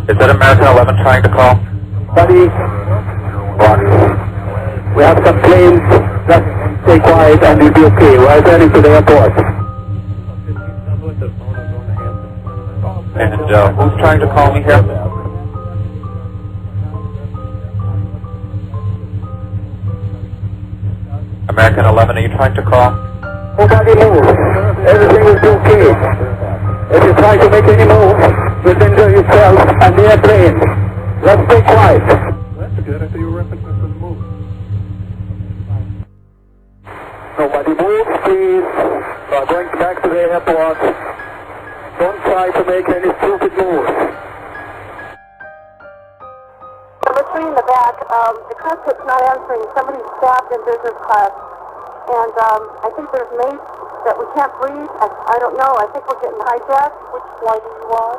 Is that American 11 trying to call? Buddy, we have some planes. Just stay quiet and you'll be okay. We're heading to the airport. And who's trying to call me here? American 11, are you trying to call? Nobody move. Everything will be okay. If you try to make any move, you'll injure yourself and the airplane. Let's stay quiet. That's good. I thought you were referencing for the move. Nobody move, please. We're going back to the airport. Don't try to make any stupid moves. Number 3 in the back, the cockpit's not answering. Somebody's stabbed in business class. And I think there's mates that we can't breathe. I don't know. I think we're getting hijacked. Which flight are you on?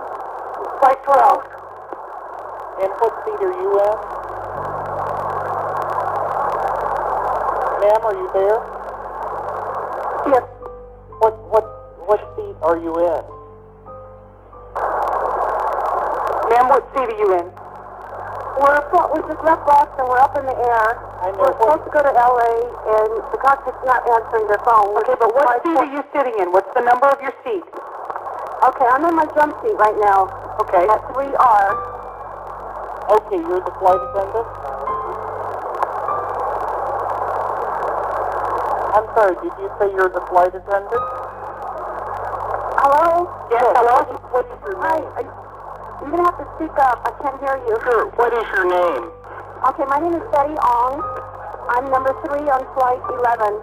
Flight 12. And what seat are you in? Ma'am, are you there? Yes. What seat are you in? Ma'am, what seat are you in? We just left Boston. We're up in the air. I know. We're supposed to go to L.A. and the cockpit's not answering their phone. Okay, but what seat are you sitting in? What's the number of your seat? Okay, I'm in my jump seat right now. Okay. At 3R. Okay, you're the flight attendant? I'm sorry, did you say you're the flight attendant? Hello? Yes, hello? What is your Hi. name? You're going to have to speak up. I can't hear you. Sure, what is your name? Okay, my name is Betty Ong. I'm number 3 on flight 11.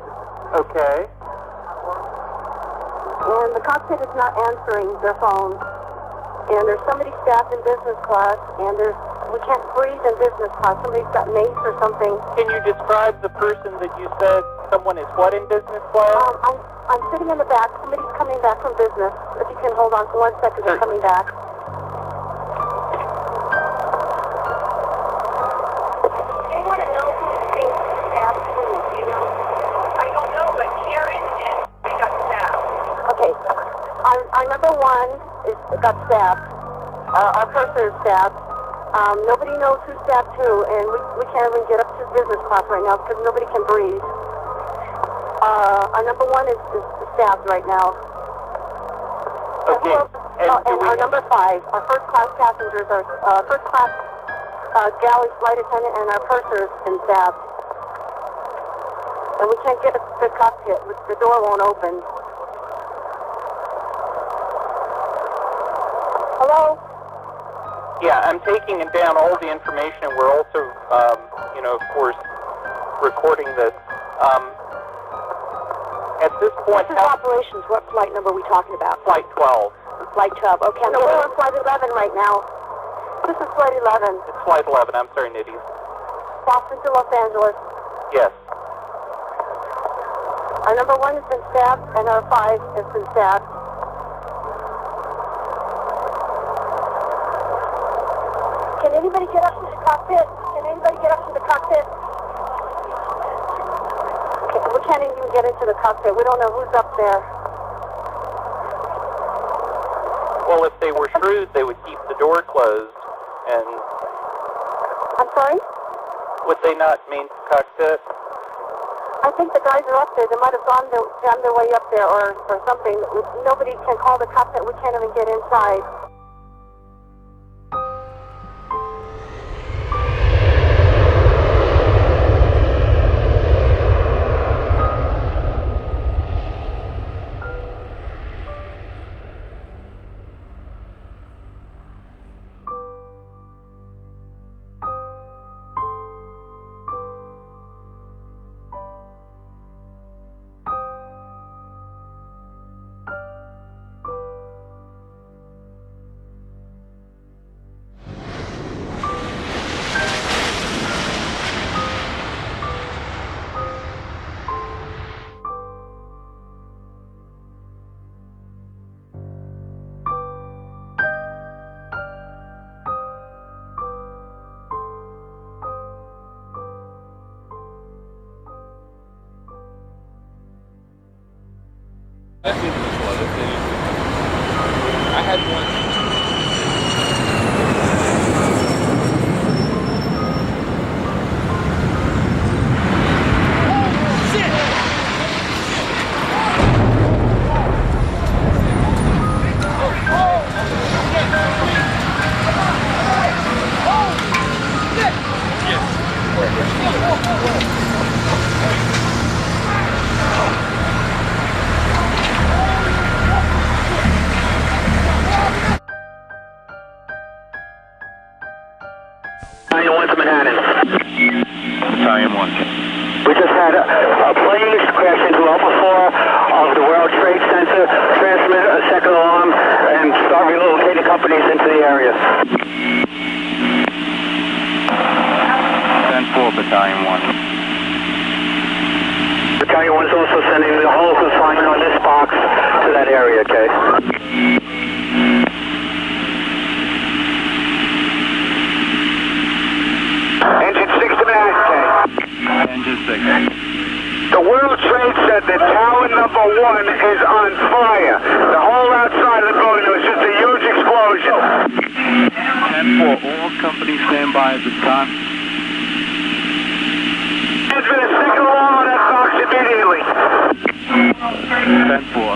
Okay. And the cockpit is not answering their phone. And there's somebody stabbed in business class, and we can't breathe in business class. Somebody's got mace or something. Can you describe the person that you said someone is what in business class? I'm sitting in the back. Somebody's coming back from business. If you can hold on for 1 second, they're coming back. Our number 1 got stabbed. Our purser is stabbed. Nobody knows who stabbed who, and we can't even get up to business class right now because nobody can breathe. Our number 1 is stabbed right now. Okay. And our number 5, our first class passengers, our first class galley flight attendant, and our purser has been stabbed. And we can't get up to the cockpit. The door won't open. Hello? Yeah, I'm taking down all the information. We're also, of course, recording this. At this point... This is operations. What flight number are we talking about? Flight 12. Flight 12. Okay, so we're on flight 11 right now. This is flight 11. It's flight 11. I'm sorry, Nitty. Boston to Los Angeles. Yes. Our number 1 has been stabbed, and our 5 has been stabbed. Can anybody get up to the cockpit? Can anybody get up to the cockpit? Okay, we can't even get into the cockpit. We don't know who's up there. Well, if they were shrewd, they would keep the door closed, and... I'm sorry? Would they not mean cockpit? I think the guys are up there. They might have jammed their way up there or something. Nobody can call the cockpit. We can't even get inside. That's it. I had one. companies into the area. 10-4, Battalion 1. Battalion 1's also sending the whole consignment on this box to that area, okay? Engine 6 to Manhattan, okay? Engine 6. The World Trade Center, tower number 1 is on fire. The whole outside of the building, there was just a huge explosion. 10-4, all companies stand by at this time. There's been a second alarm on that box immediately. 10-4.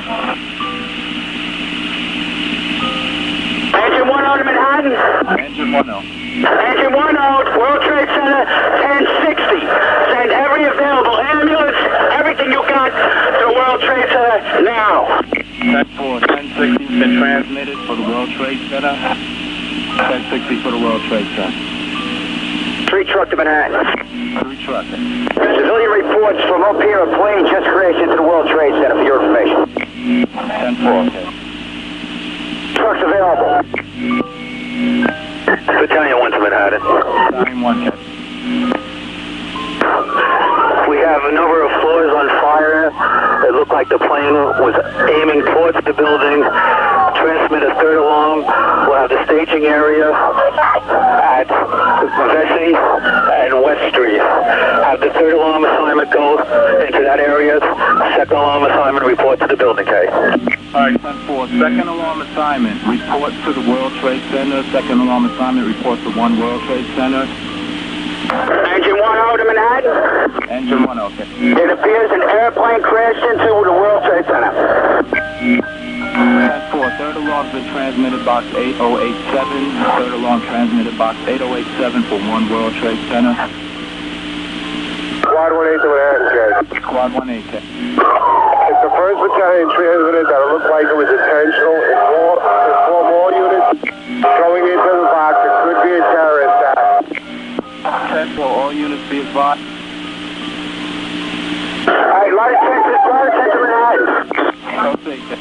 Engine 1 out of Manhattan. Engine 1-0. Engine 1 out, World Trade Center, 1060. Send every available ambulance, everything you got to the World Trade Center now. 10-4, 1060 has been transmitted for the World Trade Center. 1060 for the World Trade Center. 3 truck to Manhattan. 3 truck. Civilian reports from up here, a plane just crashed into the World Trade Center for your information. 10-4, okay. Trucks available. Battalion 1 to Manhattan. Battalion 1, okay. We have a number of floors on fire. It looked like the plane was aiming towards the building. Transmit a third alarm. We'll have the staging area at Vesey and West Street. Have the third alarm assignment go into that area. Second alarm assignment report to the building, okay? Alright, 10-4, second alarm assignment, report to the World Trade Center. Second alarm assignment, report to 1 World Trade Center. Engine 1 out of Manhattan. Engine 1, okay. It appears an airplane crashed into the World Trade Center. 10-4, third alarm's been transmitted box 8087. Third alarm transmitted box 8087 for 1 World Trade Center. Squad 1-8 to Manhattan, guys. Squad 1-8, okay. It's the 1st Battalion transmitted that it looked like it was intentional. It's 4 more units going into the box. It could be a terrorist attack. 10-4, all units be advised. Alright, a lot of attention to Manhattan. Okay. A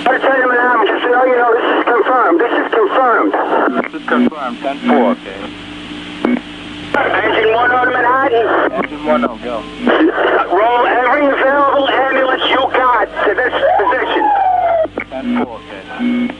lot of attention to Manhattan. Just so you know, this is confirmed. This is confirmed. This is confirmed, 10-4, okay. Engine 1 out of Manhattan. Engine 1, oh, go. Roll every available ambulance you got to this position. 10-4, okay.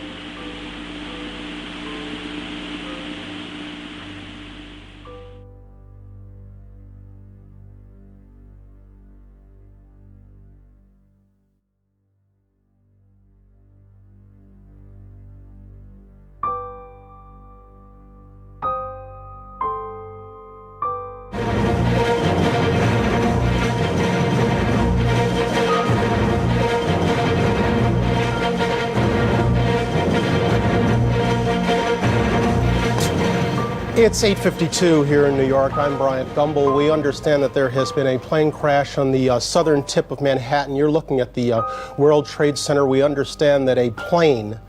It's 8:52 here in New York. I'm Bryant Gumbel. We understand that there has been a plane crash on the southern tip of Manhattan. You're looking at the World Trade Center. We understand that a plane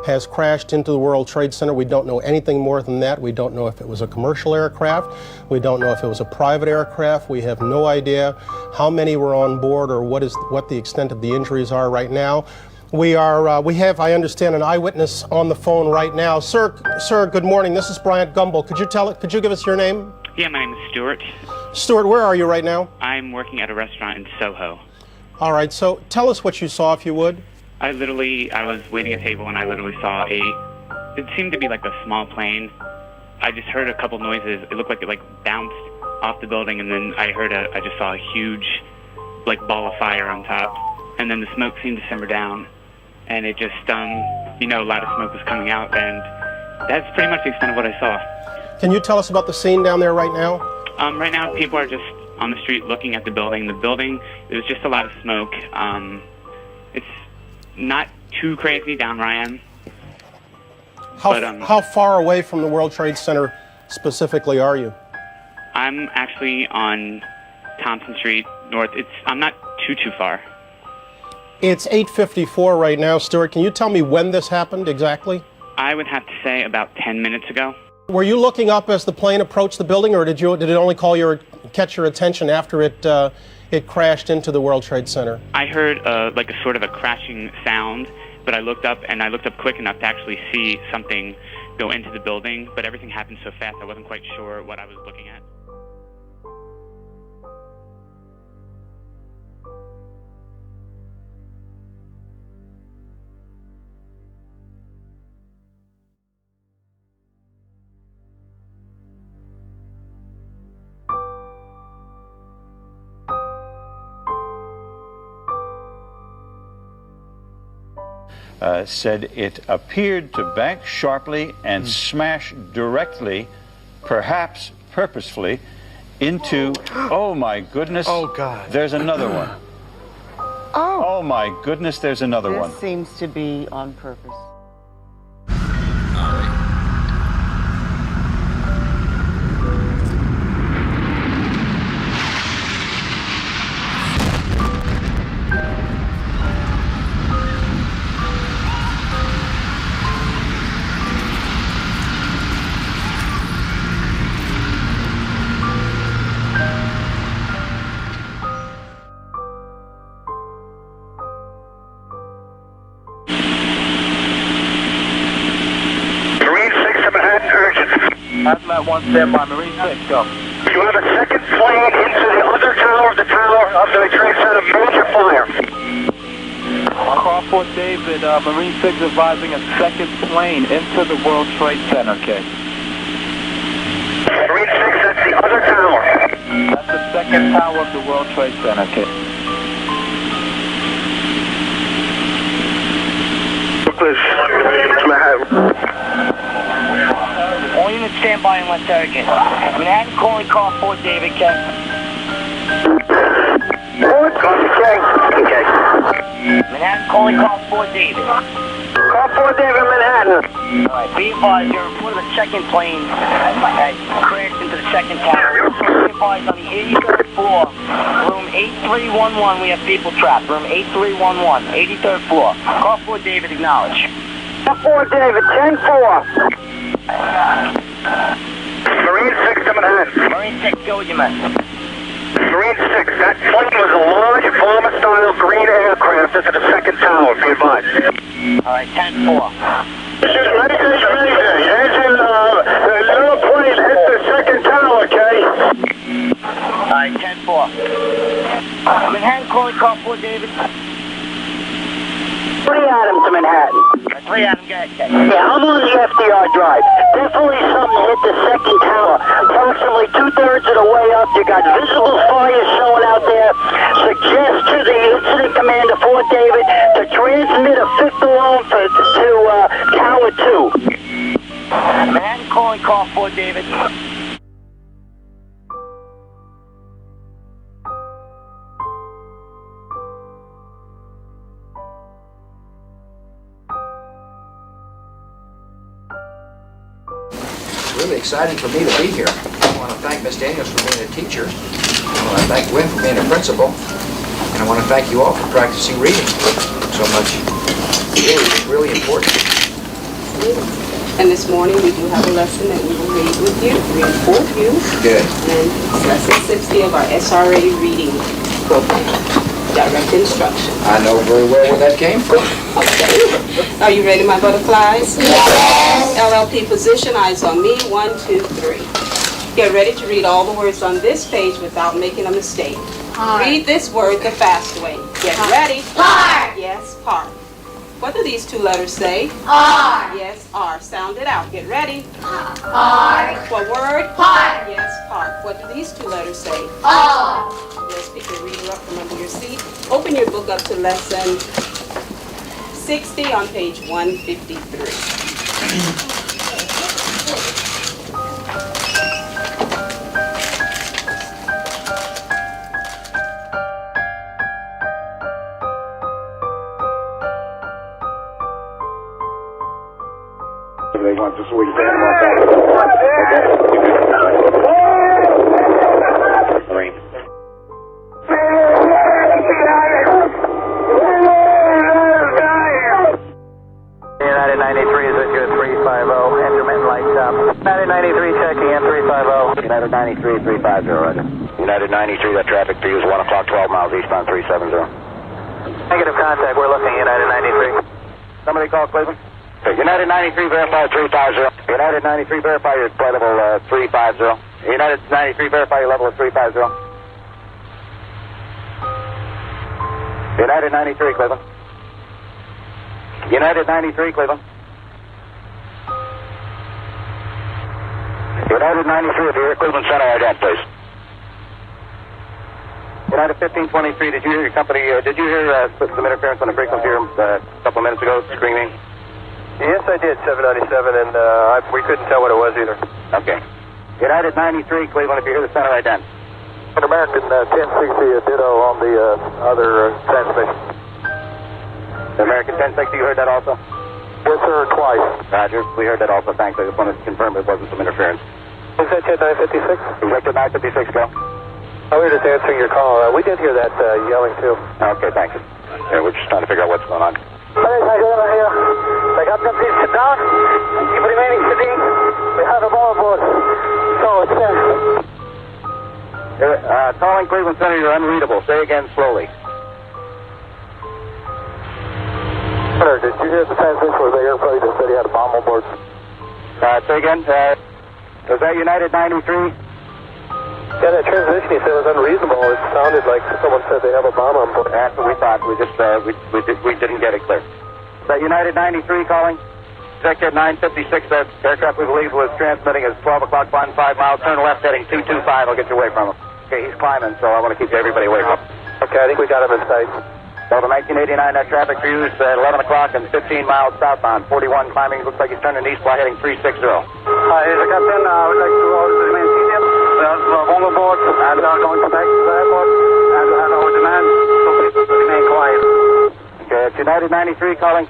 has crashed into the World Trade Center. We don't know anything more than that. We don't know if it was a commercial aircraft. We don't know if it was a private aircraft. We have no idea how many were on board or what the extent of the injuries are right now. We have, I understand, an eyewitness on the phone right now. Sir, good morning. This is Bryant Gumbel. Could you give us your name? Yeah, my name is Stuart. Stuart, where are you right now? I'm working at a restaurant in Soho. All right, so tell us what you saw, if you would. I was waiting at a table and I literally saw it seemed to be like a small plane. I just heard a couple noises. It looked like it bounced off the building, and then I just saw a huge ball of fire on top. And then the smoke seemed to simmer down. And it just, a lot of smoke was coming out, and that's pretty much the extent of what I saw. Can you tell us about the scene down there right now? Right now, people are just on the street looking at the building. The building, there's just a lot of smoke. It's not too crazy down where I am. How far away from the World Trade Center specifically are you? I'm actually on Thompson Street North. I'm not too far. It's 8:54 right now, Stuart. Can you tell me when this happened exactly? I would have to say about 10 minutes ago. Were you looking up as the plane approached the building, or did it only catch your attention after it crashed into the World Trade Center? I heard a sort of a crashing sound, but I looked up quick enough to actually see something go into the building, but everything happened so fast I wasn't quite sure what I was looking at. Said it appeared to bank sharply and smash directly, perhaps purposefully, into, oh my goodness, oh God, there's another one. Oh my goodness, there's another one. This seems to be on purpose. Hazmat 1, stand by. Marine 6, go. You have a second plane into the other tower of the Trade Center. Major fire. Call Fort David, Marine 6 advising a second plane into the World Trade Center, okay? Marine 6, that's the other tower. That's the second tower of the World Trade Center, okay? All units stand by and West Eric. Manhattan calling call Fort David, Ken. Fort, copy, Ken. Okay. Manhattan calling call Fort David. Call Fort David, Manhattan. Alright, be advised, your report of the second plane crashed into the second tower. Be advised, on the 83rd floor, room 8311, we have people trapped. Room 8311, 83rd floor. Call Fort David, acknowledge. Call Fort David, 10-4. Marine 6 to Manhattan. Marine 6, go with you, man. Marine 6, that plane was a large bomber-style green aircraft into the second tower, be advised. Alright, 10-4. This is ready. Engine, the little plane hit the second tower, okay? Alright, 10-4. Manhattan calling call Fort David. 3 Adam to Manhattan. 3 Adam, go ahead, Ken. Yeah, I'm on the FDR drive. Definitely something hit the second tower. Approximately 2/3 of the way up, you got visible fires showing out there. Suggest to the incident commander, Fort David, to transmit a fifth alarm to Tower 2. Manhattan calling call Fort David. Really exciting for me to be here. I want to thank Ms. Daniels for being a teacher. I want to thank Wynn for being a principal. And I want to thank you all for practicing reading so much. It's really important. And this morning we do have a lesson that we will read with you, read for you. Good. And it's lesson 60 of our SRA reading program. Direct instruction. I know very well where that came from. Okay. Are you ready, my butterflies? Yes. LLP position, eyes on me, 1, 2, 3. Get ready to read all the words on this page without making a mistake. Park. Read this word the fast way. Get ready. Park. Yes, park. What do these two letters say? R. Yes, R. Sound it out. Get ready. Park. What word? Park. Yes, park. What do these two letters say? R. Let's pick your reader up from under your seat. Open your book up to lesson 60 on page 153. They want just so we can stand them on back. Marine. United 93 is at your 350. Intermittent lights up. United 93 checking in 350. United 93, 350, roger. United 93, that traffic view is 1 o'clock, 12 miles eastbound 370. Negative contact, we're looking United 93. Somebody call Cleveland. United 93, verify 350. United 93, verify your flight level 350. United 93, verify your level of 350. United 93, Cleveland. United 93, Cleveland. United 93, if you're at Cleveland Center, ident, please. United 1523, did you hear your company, did you hear some interference on the frequency here a couple of minutes ago, screaming? Yes, I did, 797, and we couldn't tell what it was either. Okay. United 93, Cleveland, if you hear the center, ident. An American 1060, a ditto on the other transmission. The American 1060, you heard that also? Yes, sir, twice. Roger, we heard that also, thanks. I just wanted to confirm it wasn't some interference. Is that Jet 956? Director 956, go. Oh, we were just answering your call. We did hear that yelling, too. Okay, thanks. Yeah, we're just trying to figure out what's going on. The captain, please sit down. Keep remaining sitting. We have a ball aboard. So, stand. Calling Cleveland Center, you're unreadable. Say again slowly. Sir, did you hear the transmission where the airplane that said he had a bomb on board? Say again. Was that United 93? Yeah, that transmission he said was unreasonable. It sounded like someone said they have a bomb on board. That's what we thought. We just we didn't get it clear. Is that United 93 calling? Executive 956, that aircraft we believe was transmitting is 12 o'clock, flying 5 miles, turn left heading 225. I'll get you away from him. Okay, he's climbing, so I want to keep everybody away from him. Okay, I think we got him in sight. So the 1989, that traffic views at 11 o'clock and 15 miles southbound, 41 climbing, looks like he's turning east, fly heading 360. Hi, here's the captain. I would like to remain seated. There's one aboard, and going to back to the airport, and have our demand, so please remain quiet. Okay, it's United 93 calling.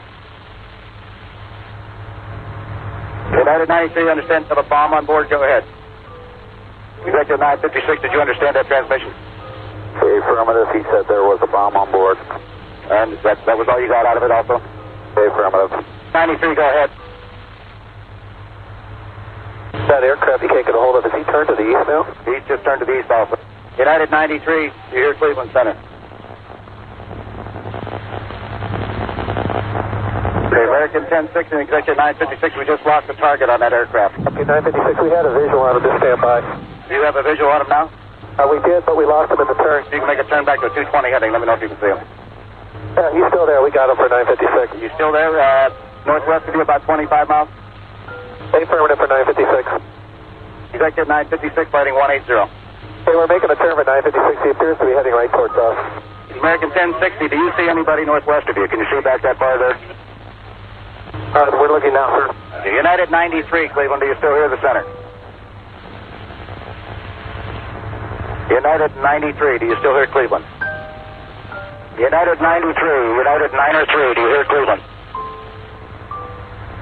United 93, understand you have a bomb on board? Go ahead. Executive 956, did you understand that transmission? Affirmative, he said there was a bomb on board. And that was all you got out of it also? Affirmative. 93, go ahead. That aircraft he can't get a hold of, has he turned to the east now? He's just turned to the east also. United 93, you hear Cleveland Center. Okay, American 1060 and Executive 956, we just lost the target on that aircraft. Okay, 956, we had a visual on him, just stand by. Do you have a visual on him now? We did, but we lost him in the turn. You can make a turn back to a 220 heading, let me know if you can see him. Yeah, he's still there, we got him for 956. You still there? Northwest of you about 25 miles? Affirmative for 956. Executive 956, fighting 180. Hey, we're making a turn for 956, he appears to be heading right towards us. American 1060, do you see anybody northwest of you? Can you see back that far there? We're looking now, sir. United 93, Cleveland, do you still hear the center? United 93, do you still hear Cleveland? United 93, United 903, do you hear Cleveland?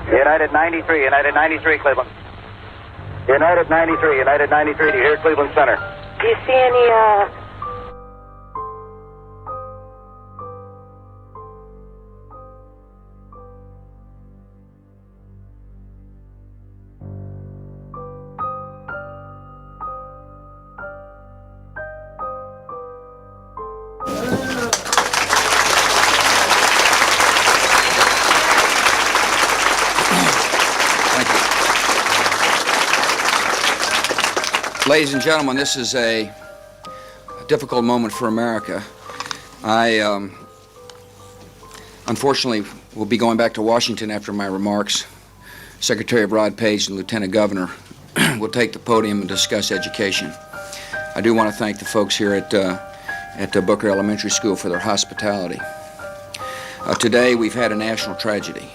United 93, United 93, Cleveland. United 93, United 93, do you hear Cleveland Center? Do you see any, Ladies and gentlemen, this is a difficult moment for America. I, unfortunately, will be going back to Washington after my remarks. Secretary of Rod Page and Lieutenant Governor will take the podium and discuss education. I do want to thank the folks here at Booker Elementary School for their hospitality. Today, we've had a national tragedy.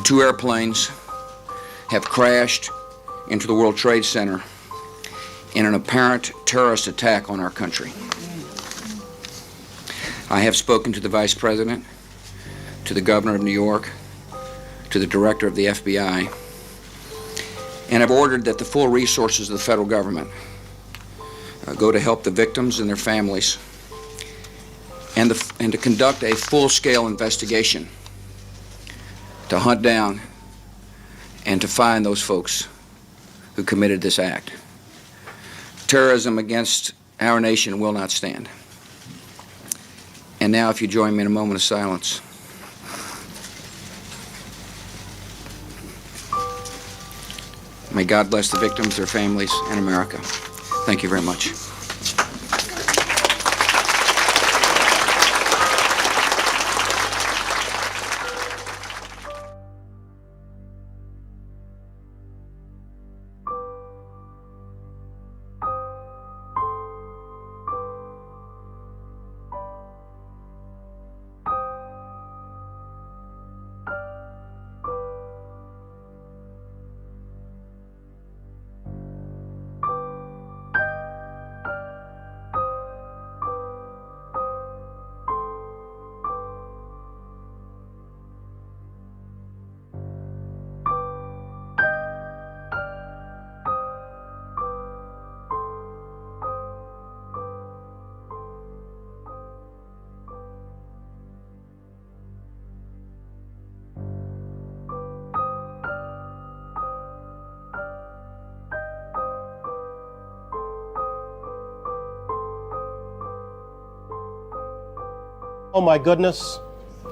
2 airplanes have crashed into the World Trade Center in an apparent terrorist attack on our country. I have spoken to the Vice President, to the Governor of New York, to the Director of the FBI, and have ordered that the full resources of the federal government go to help the victims and their families and to conduct a full-scale investigation to hunt down and to find those folks who committed this act. Terrorism against our nation will not stand. And now, if you join me in a moment of silence. May God bless the victims, their families, and America. Thank you very much. Oh my goodness.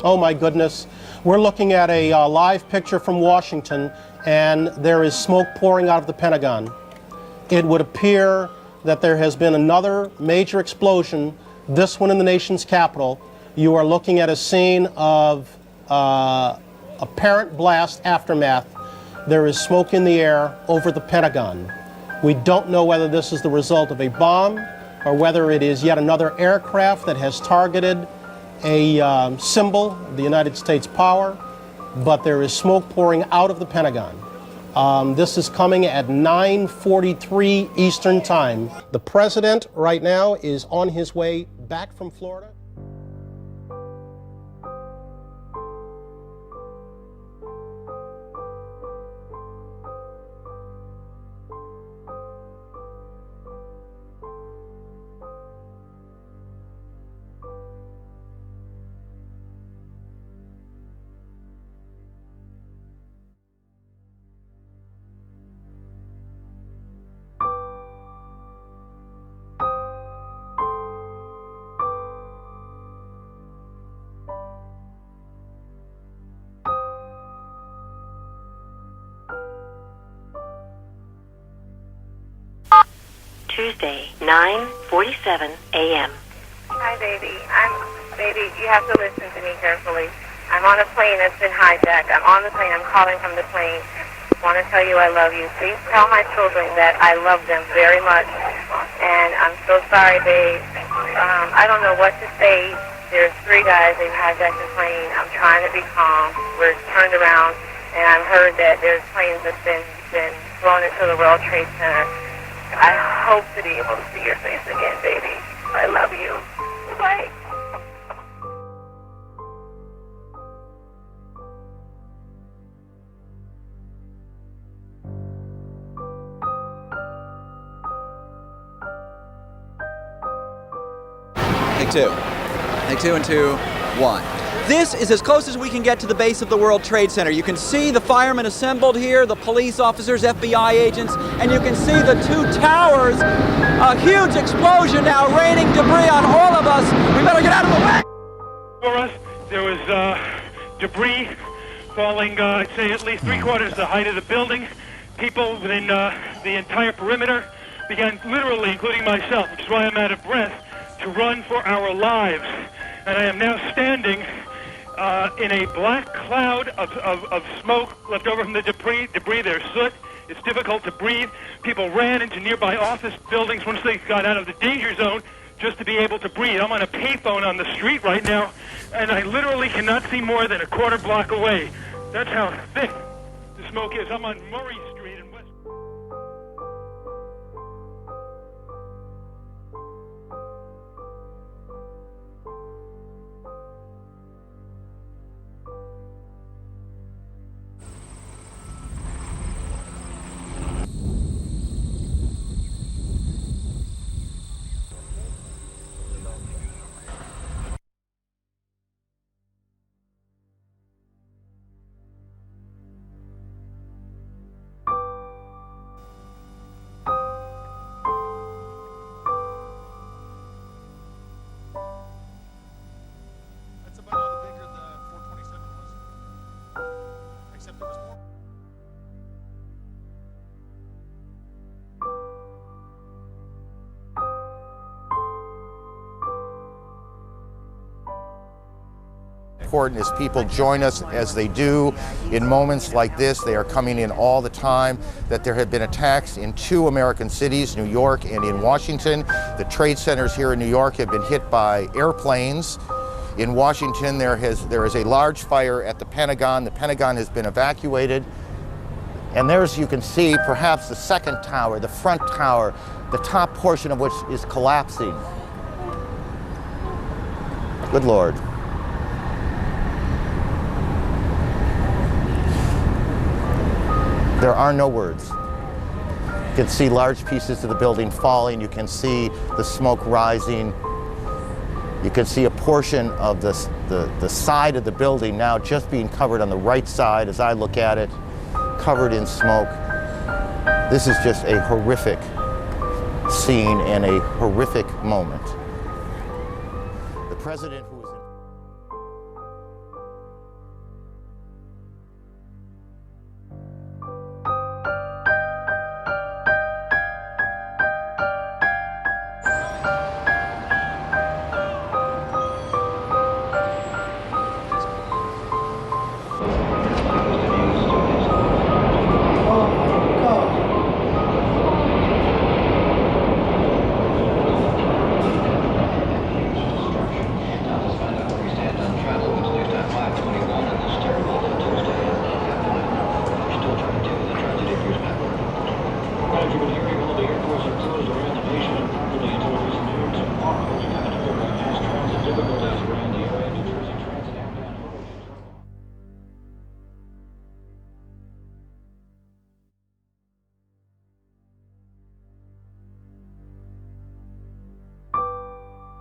Oh my goodness. We're looking at a live picture from Washington, and there is smoke pouring out of the Pentagon. It would appear that there has been another major explosion, this one in the nation's capital. You are looking at a scene of apparent blast aftermath. There is smoke in the air over the Pentagon. We don't know whether this is the result of a bomb or whether it is yet another aircraft that has targeted a symbol of the United States power, but there is smoke pouring out of the Pentagon. This is coming at 9:43 Eastern Time. The president right now is on his way back from Florida. Tuesday, 9:47 a.m. Hi, baby. Baby, you have to listen to me carefully. I'm on a plane that's been hijacked. I'm on the plane. I'm calling from the plane. I want to tell you I love you. Please tell my children that I love them very much. And I'm so sorry, babe. I don't know what to say. There's 3 guys. They've hijacked the plane. I'm trying to be calm. We're turned around, and I've heard that there's planes that's been flown into the World Trade Center. I hope to be able to see your face again, baby. I love you. Bye. Take 2. Take 2 and 2, 1. This is as close as we can get to the base of the World Trade Center. You can see the firemen assembled here, the police officers, FBI agents, and you can see the 2 towers. A huge explosion now, raining debris on all of us. We better get out of the way. For us, there was debris falling, I'd say at least 3/4 the height of the building. People within the entire perimeter began literally, including myself, which is why I'm out of breath, to run for our lives. And I am now standing in a black cloud of smoke left over from the debris. There's soot. It's difficult to breathe. People ran into nearby office buildings once they got out of the danger zone just to be able to breathe. I'm on a payphone on the street right now, and I literally cannot see more than a quarter block away. That's how thick the smoke is. I'm on Murray Street in West. important is people join us as they do in moments like this. They are coming in all the time. That there have been attacks in 2 American cities, New York and in Washington. The trade centers here in New York have been hit by airplanes. In Washington, there is a large fire at the Pentagon. The Pentagon has been evacuated. And there's, you can see, perhaps the second tower, the front tower, the top portion of which is collapsing. Good Lord. There are no words. You can see large pieces of the building falling. You can see the smoke rising. You can see a portion of the side of the building now just being covered on the right side as I look at it, covered in smoke. This is just a horrific scene and a horrific moment. The president who was in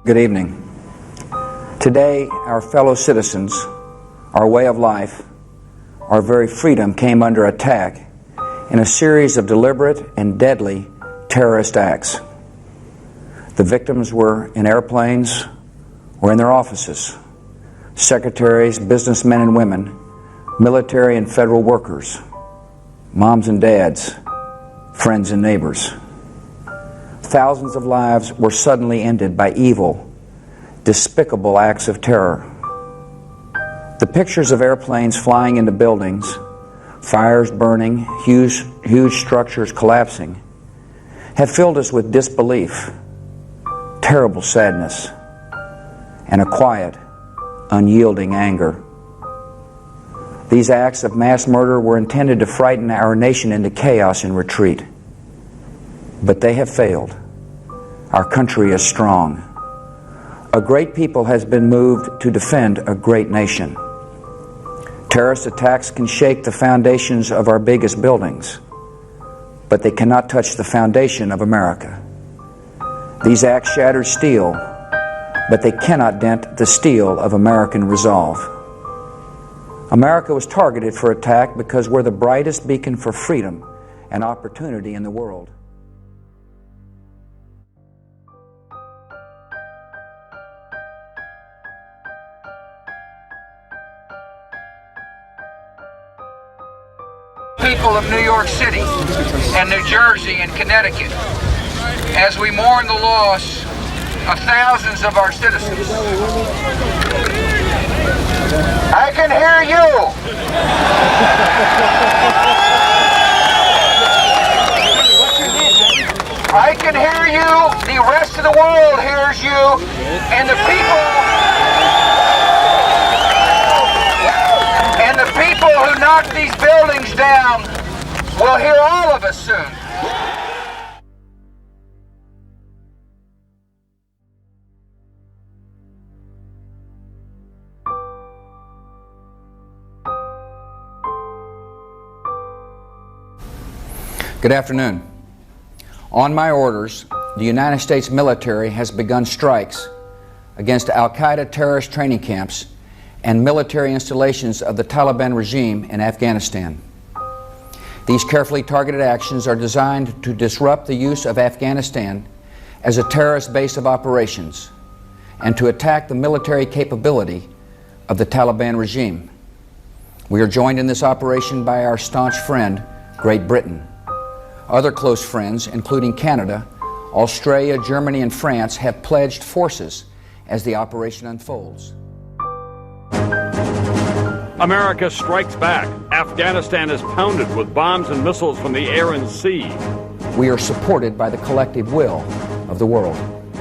Good evening. Today, our fellow citizens, our way of life, our very freedom came under attack in a series of deliberate and deadly terrorist acts. The victims were in airplanes or in their offices, secretaries, businessmen and women, military and federal workers, moms and dads, friends and neighbors. Thousands of lives were suddenly ended by evil, despicable acts of terror. The pictures of airplanes flying into buildings, fires burning, huge structures collapsing, have filled us with disbelief, terrible sadness, and a quiet, unyielding anger. These acts of mass murder were intended to frighten our nation into chaos and retreat. But they have failed. Our country is strong. A great people has been moved to defend a great nation. Terrorist attacks can shake the foundations of our biggest buildings, but they cannot touch the foundation of America. These acts shatter steel, but they cannot dent the steel of American resolve. America was targeted for attack because we're the brightest beacon for freedom and opportunity in the world. People of New York City and New Jersey and Connecticut, as we mourn the loss of thousands of our citizens. I can hear you. I can hear you. The rest of the world hears you, and the people who knocked these buildings down will hear all of us soon. Good afternoon. On my orders, the United States military has begun strikes against Al-Qaeda terrorist training camps and military installations of the Taliban regime in Afghanistan. These carefully targeted actions are designed to disrupt the use of Afghanistan as a terrorist base of operations and to attack the military capability of the Taliban regime. We are joined in this operation by our staunch friend, Great Britain. Other close friends, including Canada, Australia, Germany, and France, have pledged forces as the operation unfolds. America strikes back. Afghanistan is pounded with bombs and missiles from the air and sea. We are supported by the collective will of the world.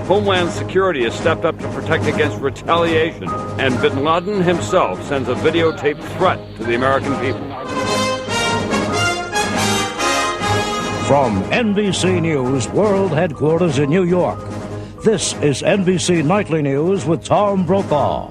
Homeland Security has stepped up to protect against retaliation, and bin Laden himself sends a videotaped threat to the American people. From NBC News World Headquarters in New York, this is NBC Nightly News with Tom Brokaw.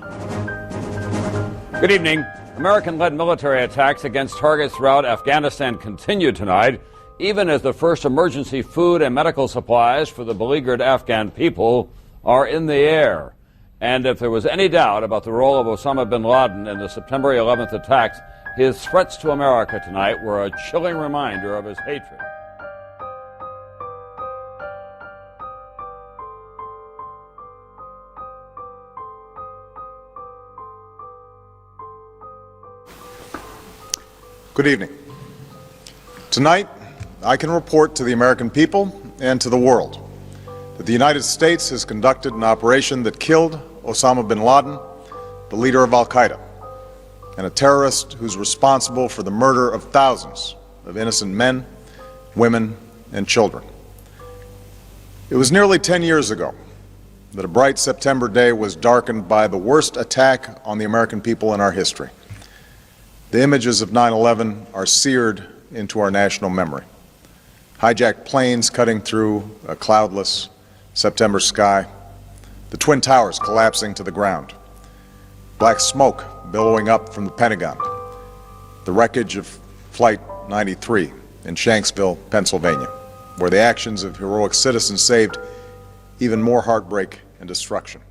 Good evening. American-led military attacks against targets throughout Afghanistan continue tonight, even as the first emergency food and medical supplies for the beleaguered Afghan people are in the air. And if there was any doubt about the role of Osama bin Laden in the September 11th attacks, his threats to America tonight were a chilling reminder of his hatred. Good evening. Tonight, I can report to the American people and to the world that the United States has conducted an operation that killed Osama bin Laden, the leader of Al-Qaeda, and a terrorist who's responsible for the murder of thousands of innocent men, women, and children. It was nearly 10 years ago that a bright September day was darkened by the worst attack on the American people in our history. The images of 9/11 are seared into our national memory. Hijacked planes cutting through a cloudless September sky, the Twin Towers collapsing to the ground, black smoke billowing up from the Pentagon, the wreckage of Flight 93 in Shanksville, Pennsylvania, where the actions of heroic citizens saved even more heartbreak and destruction.